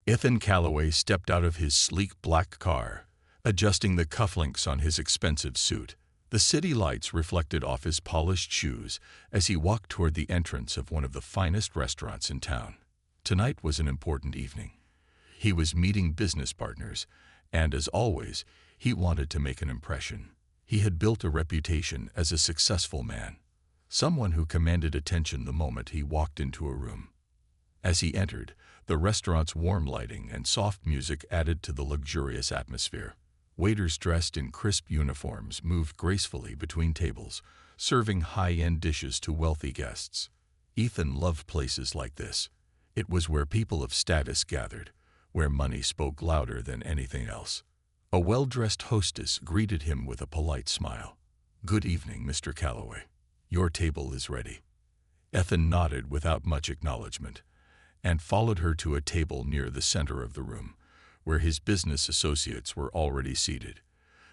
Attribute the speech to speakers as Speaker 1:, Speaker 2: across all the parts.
Speaker 1: Ethan Calloway stepped out of his sleek black car, adjusting the cufflinks on his expensive suit. The city lights reflected off his polished shoes as he walked toward the entrance of one of the finest restaurants in town. Tonight was an important evening. He was meeting business partners, and as always, he wanted to make an impression. He had built a reputation as a successful man, someone who commanded attention the moment he walked into a room. As he entered, the restaurant's warm lighting and soft music added to the luxurious atmosphere. Waiters dressed in crisp uniforms moved gracefully between tables, serving high-end dishes to wealthy guests. Ethan loved places like this. It was where people of status gathered, where money spoke louder than anything else. A well-dressed hostess greeted him with a polite smile. "Good evening, Mr. Calloway. Your table is ready." Ethan nodded without much acknowledgement, and followed her to a table near the center of the room, where his business associates were already seated.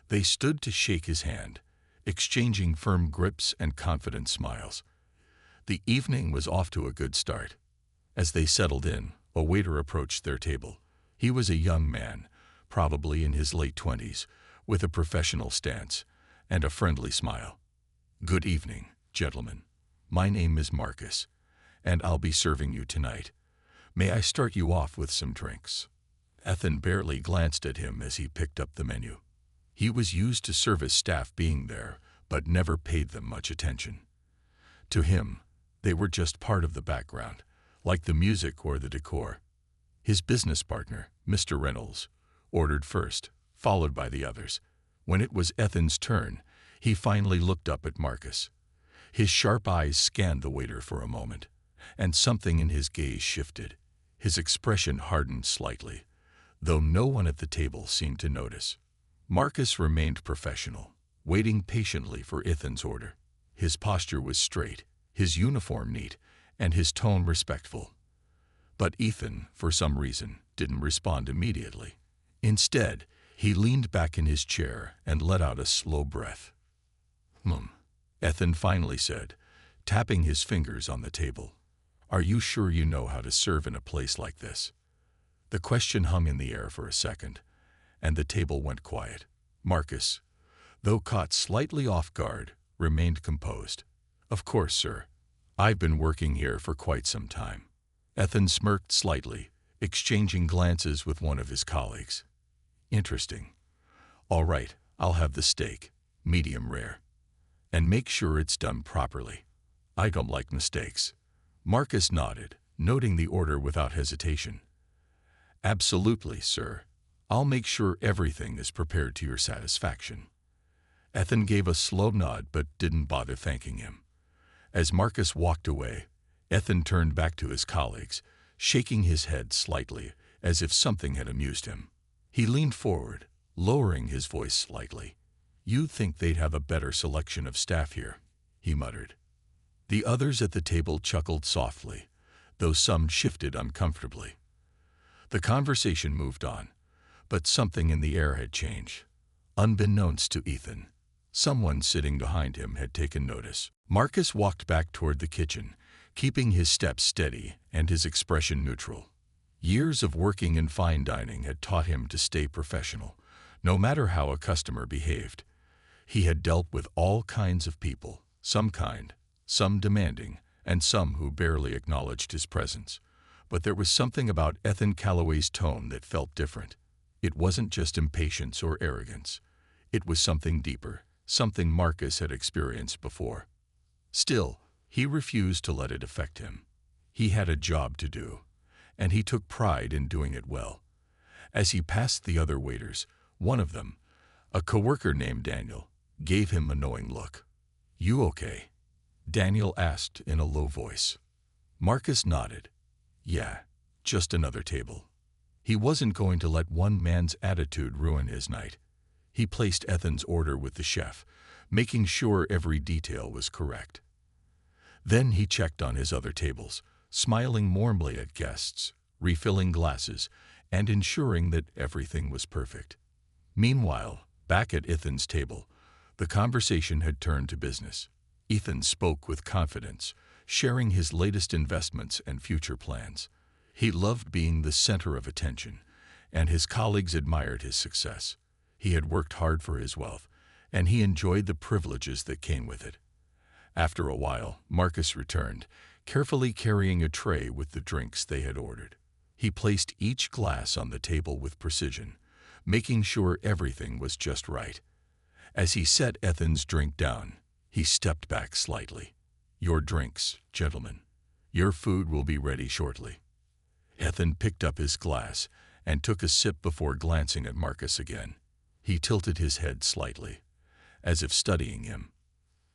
Speaker 1: They stood to shake his hand, exchanging firm grips and confident smiles. The evening was off to a good start. As they settled in, a waiter approached their table. He was a young man, probably in his late 20s, with a professional stance and a friendly smile. "Good evening, gentlemen. My name is Marcus, and I'll be serving you tonight. May I start you off with some drinks?" Ethan barely glanced at him as he picked up the menu. He was used to service staff being there, but never paid them much attention. To him, they were just part of the background, like the music or the decor. His business partner, Mr. Reynolds, ordered first, followed by the others. When it was Ethan's turn, he finally looked up at Marcus. His sharp eyes scanned the waiter for a moment, and something in his gaze shifted. His expression hardened slightly, though no one at the table seemed to notice. Marcus remained professional, waiting patiently for Ethan's order. His posture was straight, his uniform neat, and his tone respectful. But Ethan, for some reason, didn't respond immediately. Instead, he leaned back in his chair and let out a slow breath. Ethan finally said, tapping his fingers on the table. "Are you sure you know how to serve in a place like this?" The question hung in the air for a second, and the table went quiet. Marcus, though caught slightly off guard, remained composed. "Of course, sir. I've been working here for quite some time." Ethan smirked slightly, exchanging glances with one of his colleagues. "Interesting. All right, I'll have the steak, medium rare. And make sure it's done properly. I don't like mistakes." Marcus nodded, noting the order without hesitation. "Absolutely, sir. I'll make sure everything is prepared to your satisfaction." Ethan gave a slow nod but didn't bother thanking him. As Marcus walked away, Ethan turned back to his colleagues, shaking his head slightly as if something had amused him. He leaned forward, lowering his voice slightly. "You'd think they'd have a better selection of staff here," he muttered. The others at the table chuckled softly, though some shifted uncomfortably. The conversation moved on, but something in the air had changed. Unbeknownst to Ethan, someone sitting behind him had taken notice. Marcus walked back toward the kitchen, keeping his steps steady and his expression neutral. Years of working in fine dining had taught him to stay professional, no matter how a customer behaved. He had dealt with all kinds of people, some kind, some demanding, and some who barely acknowledged his presence. But there was something about Ethan Calloway's tone that felt different. It wasn't just impatience or arrogance. It was something deeper, something Marcus had experienced before. Still, he refused to let it affect him. He had a job to do, and he took pride in doing it well. As he passed the other waiters, one of them, a coworker named Daniel, gave him a knowing look. "You okay?" Daniel asked in a low voice. Marcus nodded. "Yeah, just another table." He wasn't going to let one man's attitude ruin his night. He placed Ethan's order with the chef, making sure every detail was correct. Then he checked on his other tables, smiling warmly at guests, refilling glasses, and ensuring that everything was perfect. Meanwhile, back at Ethan's table, the conversation had turned to business. Ethan spoke with confidence, sharing his latest investments and future plans. He loved being the center of attention, and his colleagues admired his success. He had worked hard for his wealth, and he enjoyed the privileges that came with it. After a while, Marcus returned, carefully carrying a tray with the drinks they had ordered. He placed each glass on the table with precision, making sure everything was just right. As he set Ethan's drink down, he stepped back slightly. "Your drinks, gentlemen. Your food will be ready shortly." Ethan picked up his glass and took a sip before glancing at Marcus again. He tilted his head slightly, as if studying him.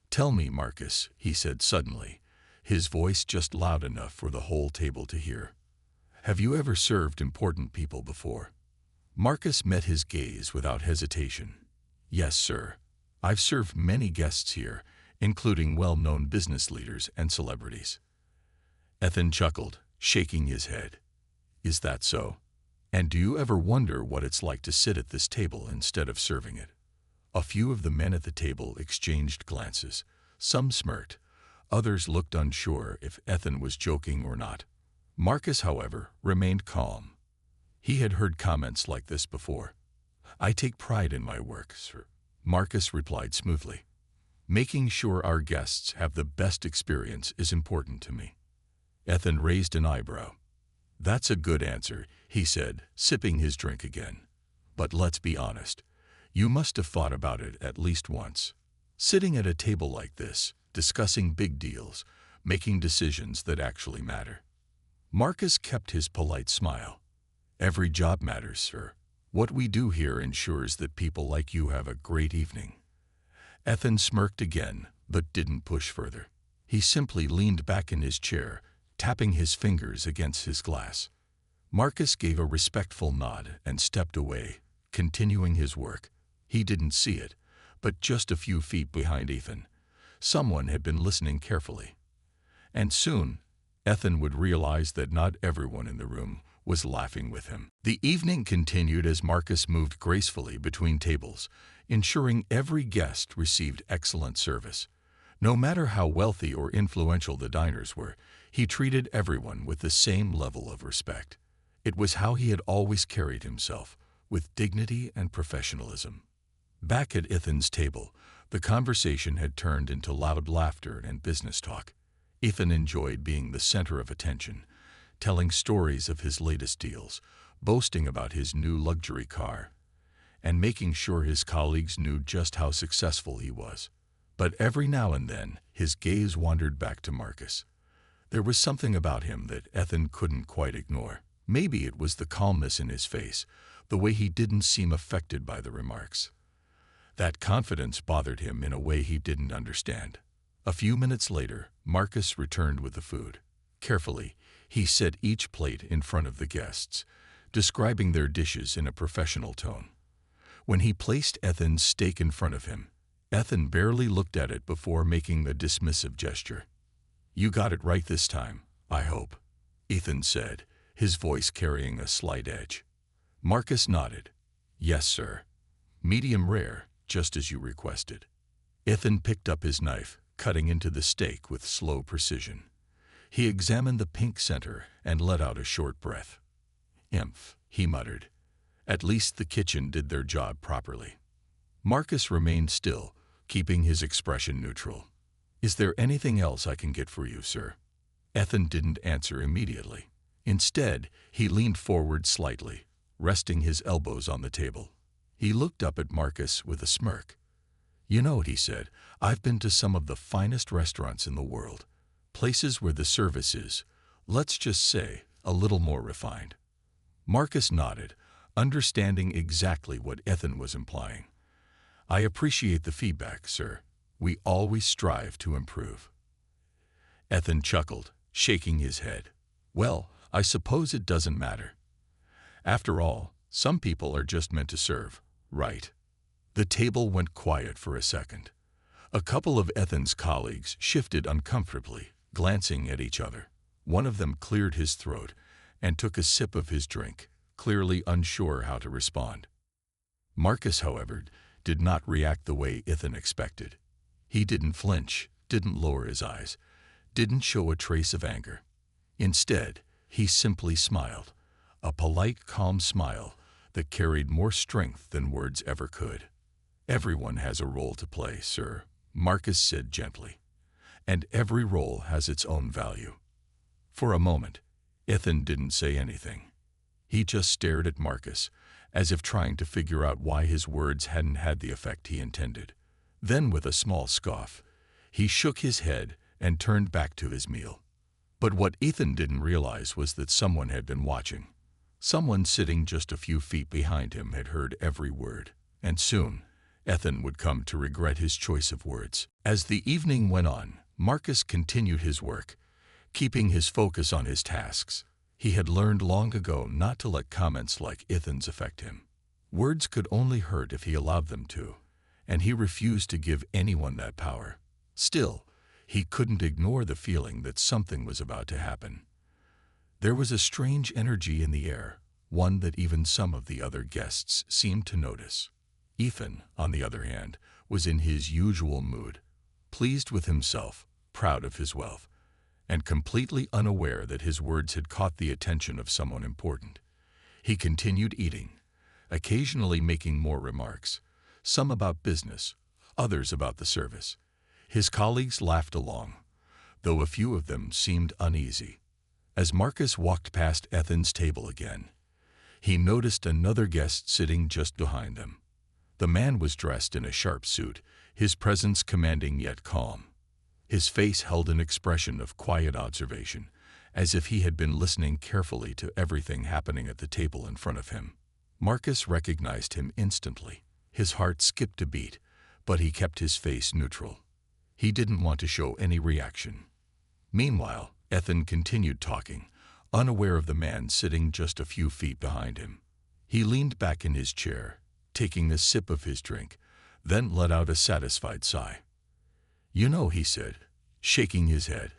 Speaker 1: "Tell me, Marcus," he said suddenly, his voice just loud enough for the whole table to hear. "Have you ever served important people before?" Marcus met his gaze without hesitation. "Yes, sir. I've served many guests here, including well-known business leaders and celebrities." Ethan chuckled, shaking his head. "Is that so? And do you ever wonder what it's like to sit at this table instead of serving it?" A few of the men at the table exchanged glances. Some smirked. Others looked unsure if Ethan was joking or not. Marcus, however, remained calm. He had heard comments like this before. "I take pride in my work, sir," Marcus replied smoothly. "Making sure our guests have the best experience is important to me." Ethan raised an eyebrow. "That's a good answer," he said, sipping his drink again. "But let's be honest. You must have thought about it at least once. Sitting at a table like this, discussing big deals, making decisions that actually matter." Marcus kept his polite smile. "Every job matters, sir. What we do here ensures that people like you have a great evening." Ethan smirked again, but didn't push further. He simply leaned back in his chair, tapping his fingers against his glass. Marcus gave a respectful nod and stepped away, continuing his work. He didn't see it, but just a few feet behind Ethan, someone had been listening carefully. And soon, Ethan would realize that not everyone in the room was laughing with him. The evening continued as Marcus moved gracefully between tables, ensuring every guest received excellent service. No matter how wealthy or influential the diners were, he treated everyone with the same level of respect. It was how he had always carried himself, with dignity and professionalism. Back at Ethan's table, the conversation had turned into loud laughter and business talk. Ethan enjoyed being the center of attention, telling stories of his latest deals, boasting about his new luxury car, and making sure his colleagues knew just how successful he was. But every now and then, his gaze wandered back to Marcus. There was something about him that Ethan couldn't quite ignore. Maybe it was the calmness in his face, the way he didn't seem affected by the remarks. That confidence bothered him in a way he didn't understand. A few minutes later, Marcus returned with the food. Carefully, he set each plate in front of the guests, describing their dishes in a professional tone. When he placed Ethan's steak in front of him, Ethan barely looked at it before making the dismissive gesture. "You got it right this time, I hope," Ethan said, his voice carrying a slight edge. Marcus nodded. "Yes, sir. Medium rare, just as you requested." Ethan picked up his knife, cutting into the steak with slow precision. He examined the pink center and let out a short breath. "Imph," he muttered. "At least the kitchen did their job properly." Marcus remained still, keeping his expression neutral. "Is there anything else I can get for you, sir?" Ethan didn't answer immediately. Instead, he leaned forward slightly, resting his elbows on the table. He looked up at Marcus with a smirk. "You know," he said, "I've been to some of the finest restaurants in the world, places where the service is, let's just say, a little more refined." Marcus nodded, understanding exactly what Ethan was implying. "I appreciate the feedback, sir. We always strive to improve." Ethan chuckled, shaking his head. "Well, I suppose it doesn't matter. After all, some people are just meant to serve, right?" The table went quiet for a second. A couple of Ethan's colleagues shifted uncomfortably, glancing at each other. One of them cleared his throat and took a sip of his drink, clearly unsure how to respond. Marcus, however, did not react the way Ethan expected. He didn't flinch, didn't lower his eyes, didn't show a trace of anger. Instead, He simply smiled, a polite, calm smile that carried more strength than words ever could. "Everyone has a role to play, sir," Marcus said gently, "and every role has its own value." For a moment, Ethan didn't say anything. He just stared at Marcus, as if trying to figure out why his words hadn't had the effect he intended. Then, with a small scoff, he shook his head and turned back to his meal. But what Ethan didn't realize was that someone had been watching. Someone sitting just a few feet behind him had heard every word, and soon Ethan would come to regret his choice of words. As the evening went on, Marcus continued his work, keeping his focus on his tasks. He had learned long ago not to let comments like Ethan's affect him. Words could only hurt if he allowed them to, and he refused to give anyone that power. Still, he couldn't ignore the feeling that something was about to happen. There was a strange energy in the air, one that even some of the other guests seemed to notice. Ethan, on the other hand, was in his usual mood, pleased with himself, proud of his wealth, and completely unaware that his words had caught the attention of someone important. He continued eating, occasionally making more remarks, some about business, others about the service. His colleagues laughed along, though a few of them seemed uneasy. As Marcus walked past Ethan's table again, he noticed another guest sitting just behind them. The man was dressed in a sharp suit, his presence commanding yet calm. His face held an expression of quiet observation, as if he had been listening carefully to everything happening at the table in front of him. Marcus recognized him instantly. His heart skipped a beat, but he kept his face neutral. He didn't want to show any reaction. Meanwhile, Ethan continued talking, unaware of the man sitting just a few feet behind him. He leaned back in his chair, taking a sip of his drink, then let out a satisfied sigh. "You know," he said, shaking his head,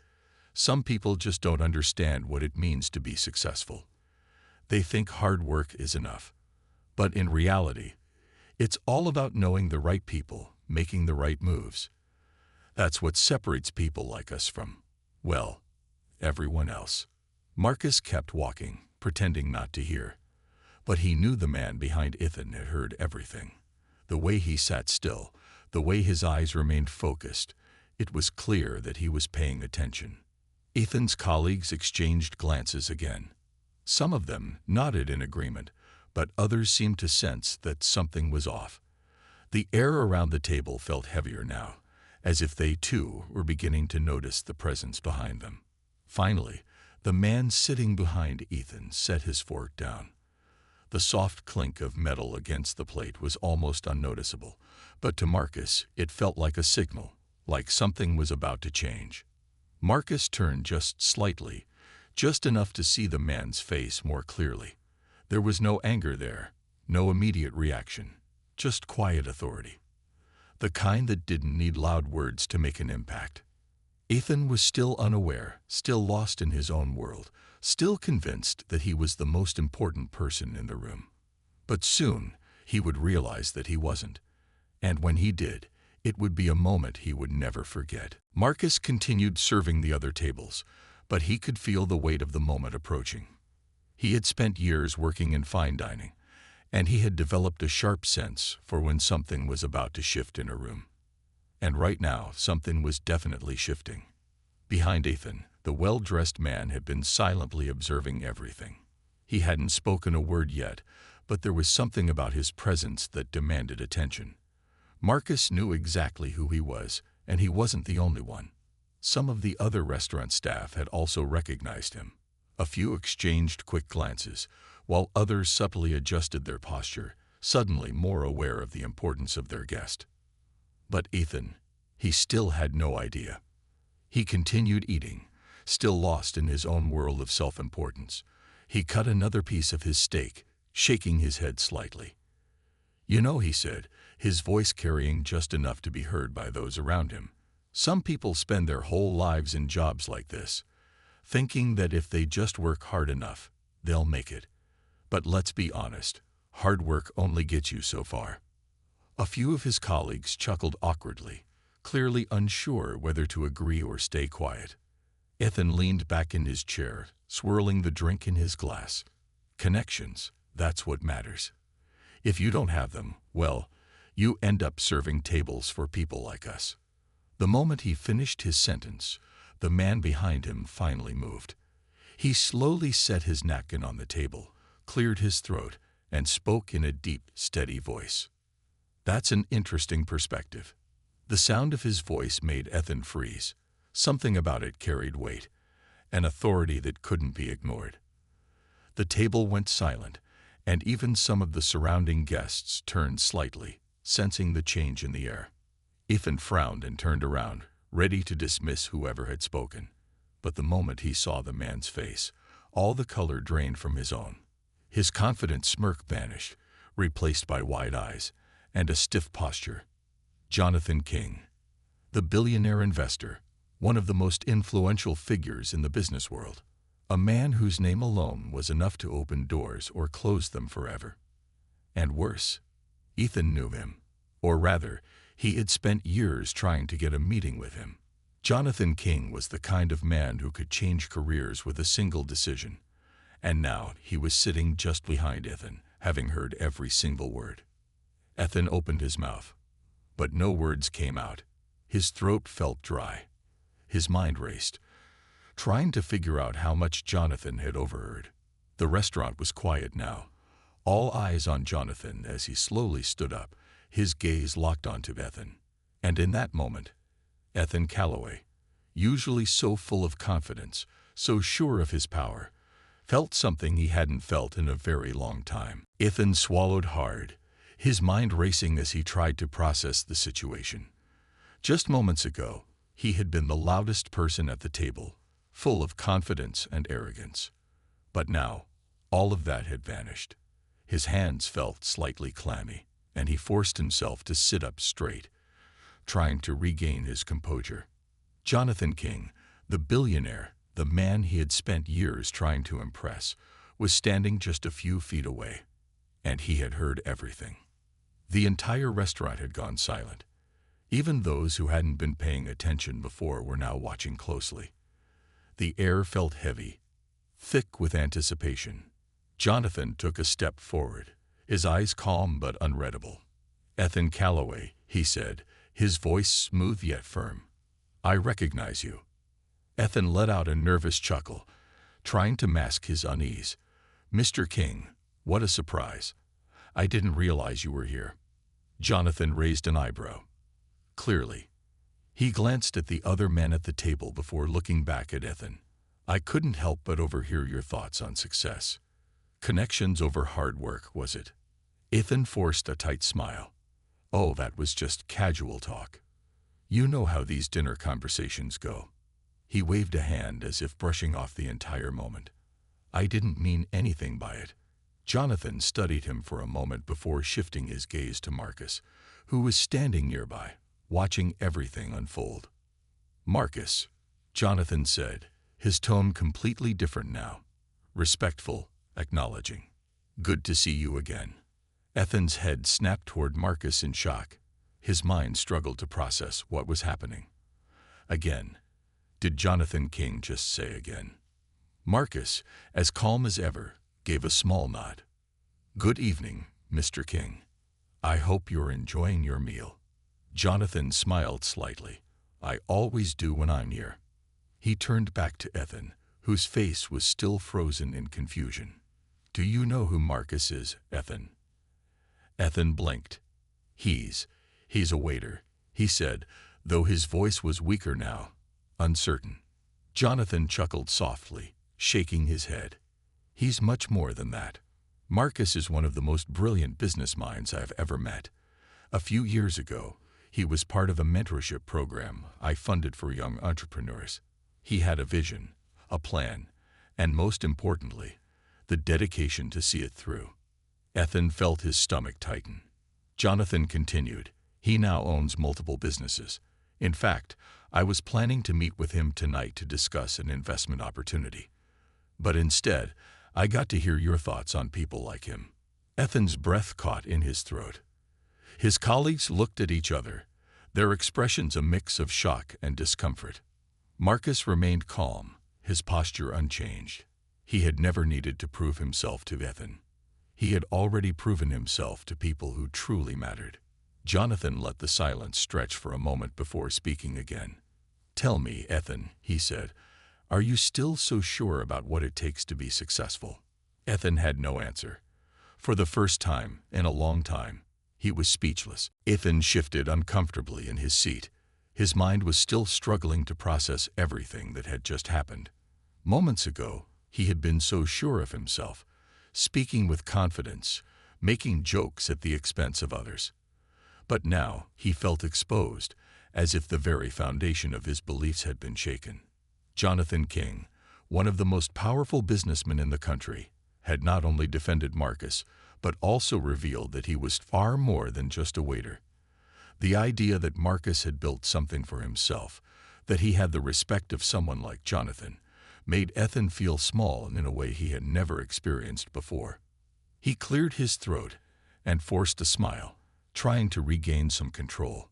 Speaker 1: "some people just don't understand what it means to be successful. They think hard work is enough. But in reality, it's all about knowing the right people, making the right moves. That's what separates people like us from, well, everyone else." Marcus kept walking, pretending not to hear. But he knew the man behind Ethan had heard everything. The way he sat still, the way his eyes remained focused, it was clear that he was paying attention. Ethan's colleagues exchanged glances again. Some of them nodded in agreement, but others seemed to sense that something was off. The air around the table felt heavier now, as if they too were beginning to notice the presence behind them. Finally, the man sitting behind Ethan set his fork down. The soft clink of metal against the plate was almost unnoticeable, but to Marcus it felt like a signal, like something was about to change. Marcus turned just slightly, just enough to see the man's face more clearly. There was no anger there, no immediate reaction, just quiet authority. The kind that didn't need loud words to make an impact. Ethan was still unaware, still lost in his own world, still convinced that he was the most important person in the room. But soon he would realize that he wasn't, and when he did, it would be a moment he would never forget. Marcus continued serving the other tables, but he could feel the weight of the moment approaching. He had spent years working in fine dining, and he had developed a sharp sense for when something was about to shift in a room. And right now, something was definitely shifting. Behind Ethan, the well-dressed man had been silently observing everything. He hadn't spoken a word yet, but there was something about his presence that demanded attention. Marcus knew exactly who he was, and he wasn't the only one. Some of the other restaurant staff had also recognized him. A few exchanged quick glances, while others subtly adjusted their posture, suddenly more aware of the importance of their guest. But Ethan, he still had no idea. He continued eating, still lost in his own world of self-importance. He cut another piece of his steak, shaking his head slightly. "You know," he said, his voice carrying just enough to be heard by those around him, "some people spend their whole lives in jobs like this, thinking that if they just work hard enough, they'll make it. But let's be honest, hard work only gets you so far." A few of his colleagues chuckled awkwardly, clearly unsure whether to agree or stay quiet. Ethan leaned back in his chair, swirling the drink in his glass. Connections, that's what matters. If you don't have them, well, you end up serving tables for people like us. The moment he finished his sentence, the man behind him finally moved. He slowly set his napkin on the table, cleared his throat, and spoke in a deep, steady voice. That's an interesting perspective. The sound of his voice made Ethan freeze. Something about it carried weight, an authority that couldn't be ignored. The table went silent, and even some of the surrounding guests turned slightly, sensing the change in the air. Ethan frowned and turned around, ready to dismiss whoever had spoken. But the moment he saw the man's face, all the color drained from his own. His confident smirk vanished, replaced by wide eyes and a stiff posture. Jonathan King, the billionaire investor, one of the most influential figures in the business world. A man whose name alone was enough to open doors or close them forever. And worse, Ethan knew him. Or rather, he had spent years trying to get a meeting with him. Jonathan King was the kind of man who could change careers with a single decision. And now he was sitting just behind Ethan, having heard every single word. Ethan opened his mouth, but no words came out. His throat felt dry. His mind raced, trying to figure out how much Jonathan had overheard. The restaurant was quiet now, all eyes on Jonathan as he slowly stood up, his gaze locked onto Ethan. And in that moment, Ethan Calloway, usually so full of confidence, so sure of his power, felt something he hadn't felt in a very long time. Ethan swallowed hard, his mind racing as he tried to process the situation. Just moments ago, he had been the loudest person at the table, full of confidence and arrogance. But now, all of that had vanished. His hands felt slightly clammy, and he forced himself to sit up straight, trying to regain his composure. Jonathan King, the billionaire, the man he had spent years trying to impress, was standing just a few feet away, and he had heard everything. The entire restaurant had gone silent. Even those who hadn't been paying attention before were now watching closely. The air felt heavy, thick with anticipation. Jonathan took a step forward, his eyes calm but unreadable. "Ethan Calloway," he said, his voice smooth yet firm. "I recognize you." Ethan let out a nervous chuckle, trying to mask his unease. "Mr. King, what a surprise. I didn't realize you were here." Jonathan raised an eyebrow. Clearly, he glanced at the other men at the table before looking back at Ethan. "I couldn't help but overhear your thoughts on success. Connections over hard work, was it?" Ethan forced a tight smile. "Oh, that was just casual talk. You know how these dinner conversations go." He waved a hand as if brushing off the entire moment. "I didn't mean anything by it." Jonathan studied him for a moment before shifting his gaze to Marcus, who was standing nearby, watching everything unfold. "Marcus," Jonathan said, his tone completely different now. Respectful, acknowledging. "Good to see you again." Ethan's head snapped toward Marcus in shock. His mind struggled to process what was happening. Again. Did Jonathan King just say again? Marcus, as calm as ever, gave a small nod. "Good evening, Mr. King. I hope you're enjoying your meal." Jonathan smiled slightly. "I always do when I'm here." He turned back to Ethan, whose face was still frozen in confusion. "Do you know who Marcus is, Ethan?" Ethan blinked. He's a waiter," he said, though his voice was weaker now, uncertain. Jonathan chuckled softly, shaking his head. "He's much more than that. Marcus is one of the most brilliant business minds I've ever met. A few years ago, he was part of a mentorship program I funded for young entrepreneurs. He had a vision, a plan, and most importantly, the dedication to see it through." Ethan felt his stomach tighten. Jonathan continued, "He now owns multiple businesses. In fact, I was planning to meet with him tonight to discuss an investment opportunity. But instead, I got to hear your thoughts on people like him." Ethan's breath caught in his throat. His colleagues looked at each other, their expressions a mix of shock and discomfort. Marcus remained calm, his posture unchanged. He had never needed to prove himself to Ethan. He had already proven himself to people who truly mattered. Jonathan let the silence stretch for a moment before speaking again. "Tell me, Ethan," he said, "are you still so sure about what it takes to be successful?" Ethan had no answer. For the first time in a long time, he was speechless. Ethan shifted uncomfortably in his seat. His mind was still struggling to process everything that had just happened. Moments ago, he had been so sure of himself, speaking with confidence, making jokes at the expense of others. But now he felt exposed, as if the very foundation of his beliefs had been shaken. Jonathan King, one of the most powerful businessmen in the country, had not only defended Marcus, but also revealed that he was far more than just a waiter. The idea that Marcus had built something for himself, that he had the respect of someone like Jonathan, made Ethan feel small in a way he had never experienced before. He cleared his throat and forced a smile, trying to regain some control.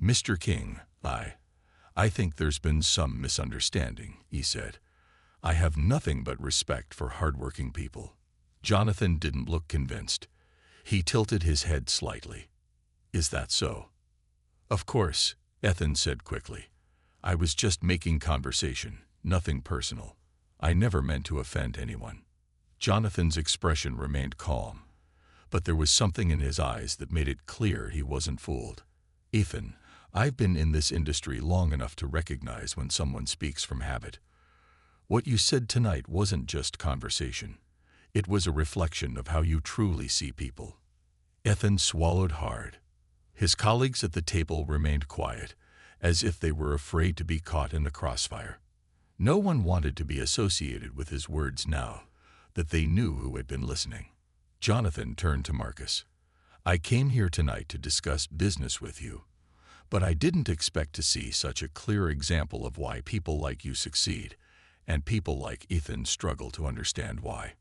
Speaker 1: "Mr. King, I think there's been some misunderstanding," he said. "I have nothing but respect for hardworking people." Jonathan didn't look convinced. He tilted his head slightly. "Is that so?" "Of course," Ethan said quickly. "I was just making conversation, nothing personal. I never meant to offend anyone." Jonathan's expression remained calm, but there was something in his eyes that made it clear he wasn't fooled. "Ethan, I've been in this industry long enough to recognize when someone speaks from habit. What you said tonight wasn't just conversation. It was a reflection of how you truly see people." Ethan swallowed hard. His colleagues at the table remained quiet, as if they were afraid to be caught in the crossfire. No one wanted to be associated with his words now that they knew who had been listening. Jonathan turned to Marcus. "I came here tonight to discuss business with you, but I didn't expect to see such a clear example of why people like you succeed, and people like Ethan struggle to understand why."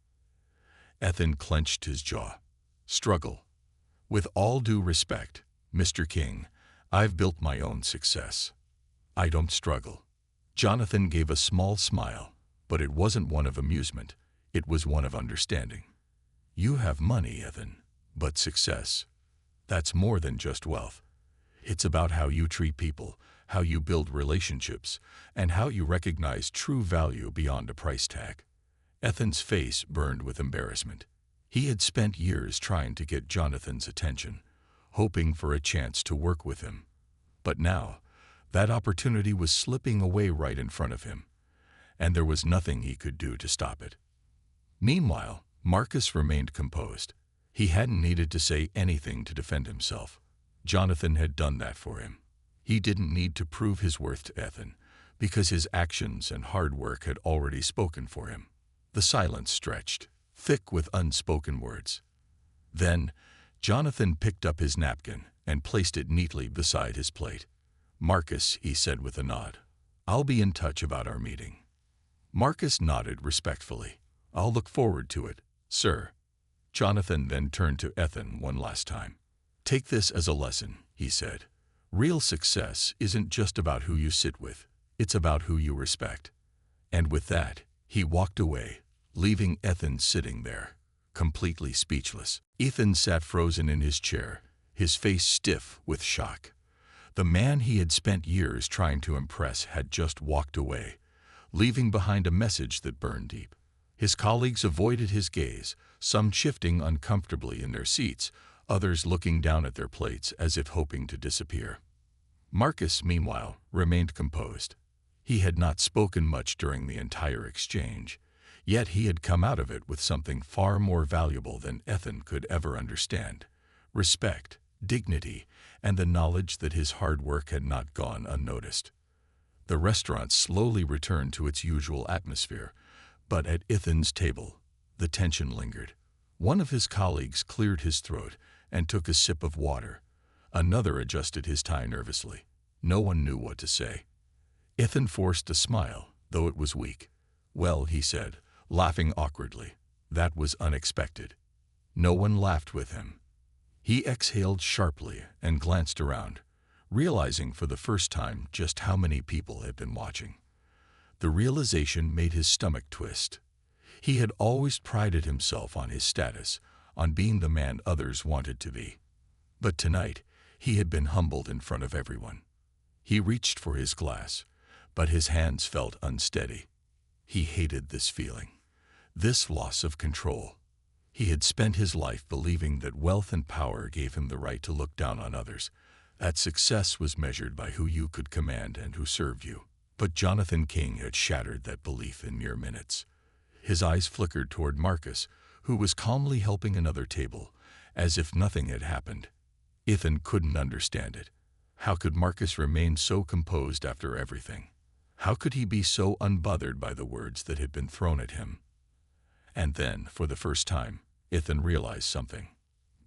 Speaker 1: Ethan clenched his jaw. "Struggle? With all due respect, Mr. King, I've built my own success. I don't struggle." Jonathan gave a small smile, but it wasn't one of amusement. It was one of understanding. "You have money, Ethan, but success, that's more than just wealth. It's about how you treat people, how you build relationships, and how you recognize true value beyond a price tag." Ethan's face burned with embarrassment. He had spent years trying to get Jonathan's attention, hoping for a chance to work with him. But now, that opportunity was slipping away right in front of him, and there was nothing he could do to stop it. Meanwhile, Marcus remained composed. He hadn't needed to say anything to defend himself. Jonathan had done that for him. He didn't need to prove his worth to Ethan, because his actions and hard work had already spoken for him. The silence stretched, thick with unspoken words. Then, Jonathan picked up his napkin and placed it neatly beside his plate. "Marcus," he said with a nod, "I'll be in touch about our meeting." Marcus nodded respectfully. "I'll look forward to it, sir." Jonathan then turned to Ethan one last time. "Take this as a lesson," he said. "Real success isn't just about who you sit with, it's about who you respect." And with that, he walked away, leaving Ethan sitting there, completely speechless. Ethan sat frozen in his chair, his face stiff with shock. The man he had spent years trying to impress had just walked away, leaving behind a message that burned deep. His colleagues avoided his gaze, some shifting uncomfortably in their seats, others looking down at their plates as if hoping to disappear. Marcus, meanwhile, remained composed. He had not spoken much during the entire exchange, yet he had come out of it with something far more valuable than Ethan could ever understand: respect, dignity, and the knowledge that his hard work had not gone unnoticed. The restaurant slowly returned to its usual atmosphere, but at Ethan's table, the tension lingered. One of his colleagues cleared his throat and took a sip of water. Another adjusted his tie nervously. No one knew what to say. Ethan forced a smile, though it was weak. "Well," he said, laughing awkwardly, "that was unexpected." No one laughed with him. He exhaled sharply and glanced around, realizing for the first time just how many people had been watching. The realization made his stomach twist. He had always prided himself on his status, on being the man others wanted to be. But tonight, he had been humbled in front of everyone. He reached for his glass, but his hands felt unsteady. He hated this feeling, this loss of control. He had spent his life believing that wealth and power gave him the right to look down on others, that success was measured by who you could command and who served you. But Jonathan King had shattered that belief in mere minutes. His eyes flickered toward Marcus, who was calmly helping another table, as if nothing had happened. Ethan couldn't understand it. How could Marcus remain so composed after everything? How could he be so unbothered by the words that had been thrown at him? And then, for the first time, Ethan realized something.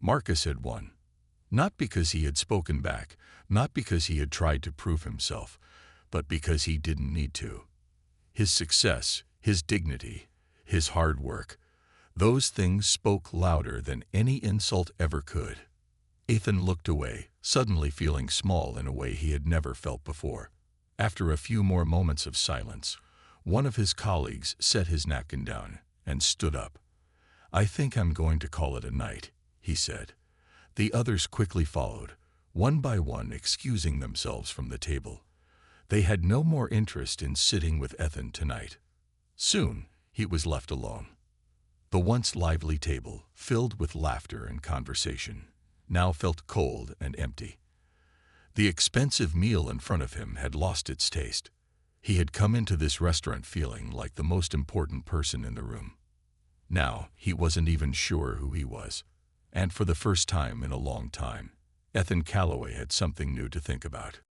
Speaker 1: Marcus had won. Not because he had spoken back, not because he had tried to prove himself, but because he didn't need to. His success, his dignity, his hard work, those things spoke louder than any insult ever could. Ethan looked away, suddenly feeling small in a way he had never felt before. After a few more moments of silence, one of his colleagues set his napkin down and stood up. "I think I'm going to call it a night," he said. The others quickly followed, one by one excusing themselves from the table. They had no more interest in sitting with Ethan tonight. Soon, he was left alone. The once lively table, filled with laughter and conversation, now felt cold and empty. The expensive meal in front of him had lost its taste. He had come into this restaurant feeling like the most important person in the room. Now, he wasn't even sure who he was. And for the first time in a long time, Ethan Calloway had something new to think about.